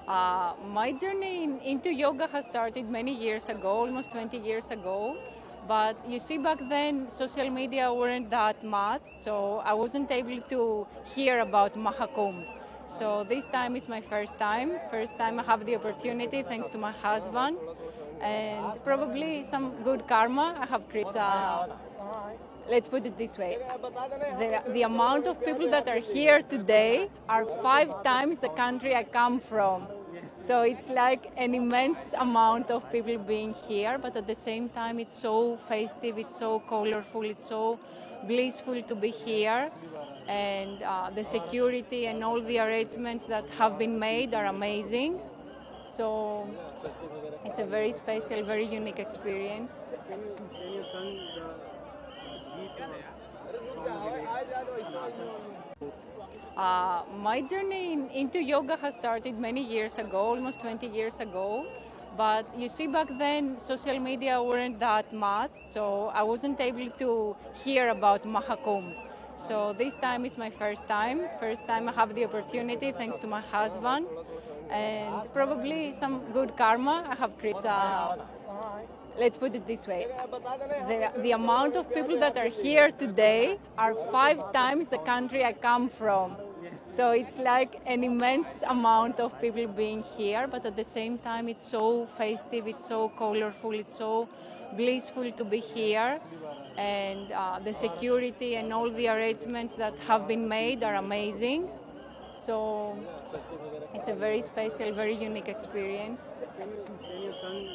My journey into yoga has started many years ago, almost 20 years ago. But you see, back then, social media weren't that much, so I wasn't able to hear about Mahakumbh. So this time is my first time. First time I have the opportunity, thanks to my husband, and probably some good karma. I have created. Let's put it this way: the amount of people that are here today are 5 times the country I come from. So it's like an immense amount of people being here, but at the same time, it's so festive, it's so colorful, it's so blissful to be here. And the security and all the arrangements that have been made are amazing. So it's a very special, very unique experience. Can you sing My journey into yoga has started many years ago, almost 20 years ago. But you see, back then, social media weren't that much, so I wasn't able to hear about Mahakumbh. So this time is my first time. First time I have the opportunity, thanks to my husband, and probably some good karma. I have created. Let's put it this way: the amount of people that are here today are 5 times the country I come from. So it's like an immense amount of people being here, but at the same time, it's so festive, it's so colorful, it's so blissful to be here. And the security and all the arrangements that have been made are amazing. So it's a very special, very unique experience. Can you sing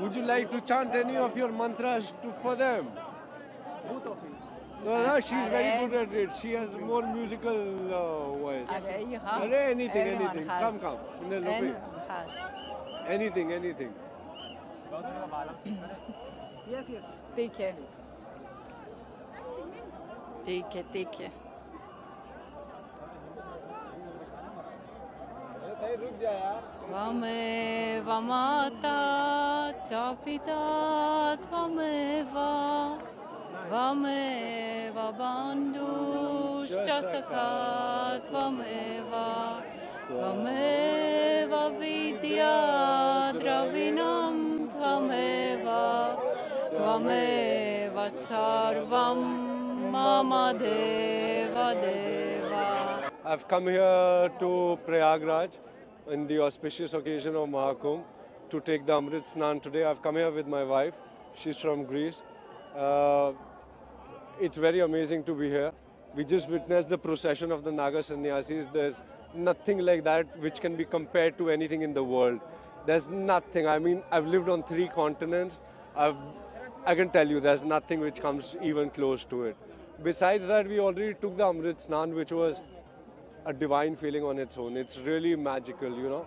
Would you like to chant any of your mantras for them? No, she's very good at it. She has more musical voice. You have. Anything, Everyone anything. has. Come. Everyone has. Anything. Yes. ठीक है. त्वमेव माता च पिता त्वमेव बन्धुश्च सखा त्वमेव विद्या द्रविणं त्वमेव सर्वं मम देव. I've come here to Prayagraj in the auspicious occasion of Mahakumbh to take the Amrit Snan today. I've come here with my wife. She's from Greece. It's very amazing to be here. We just witnessed the procession of the Naga Sannyasis. There's nothing like that which can be compared to anything in the world. There's nothing. I mean, I've lived on 3 continents. I can tell you there's nothing which comes even close to it. Besides that, we already took the Amrit Snan, which was a divine feeling on its own. It's really magical, you know.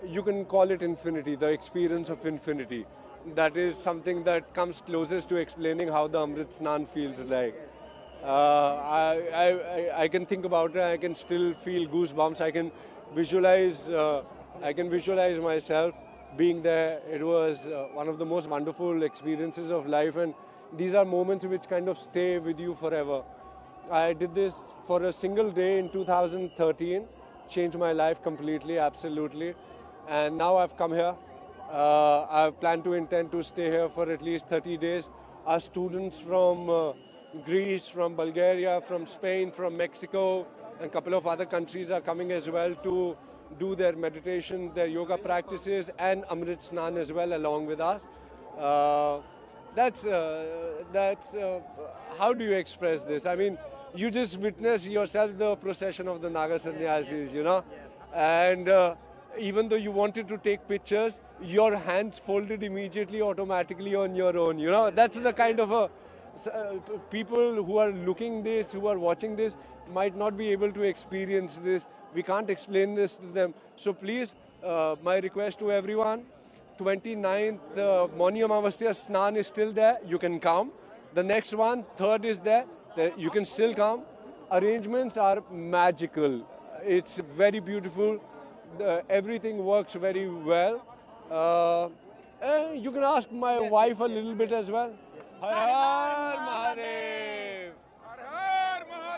You can call it infinity, the experience of infinity. That is something that comes closest to explaining how the Amrit Snan feels like. I can think about it. I can still feel goosebumps. I can visualize myself being there. It was one of the most wonderful experiences of life, and these are moments which kind of stay with you forever. I did this for a single day in 2013, changed my life completely, absolutely. And now I've come here. I intend to stay here for at least 30 days. Our students from Greece, from Bulgaria, from Spain, from Mexico, and a couple of other countries are coming as well to do their meditation, their yoga practices, and Amrit Snan as well along with us. That's how do you express this? I mean, you just witness yourself the procession of the Naga Sannyasis, you know, and even though you wanted to take pictures, your hands folded immediately, automatically on your own, you know. That's the kind of people who are looking this, who are watching this, might not be able to experience this. We can't explain this to them. So please, my request to everyone, 29th, Mauni Amavasya Snan is still there. You can come. The next one, 3rd is there. You can still come. Arrangements are magical. It's very beautiful. Everything works very well. You can ask my wife a little bit as well. Har Har Mahadev!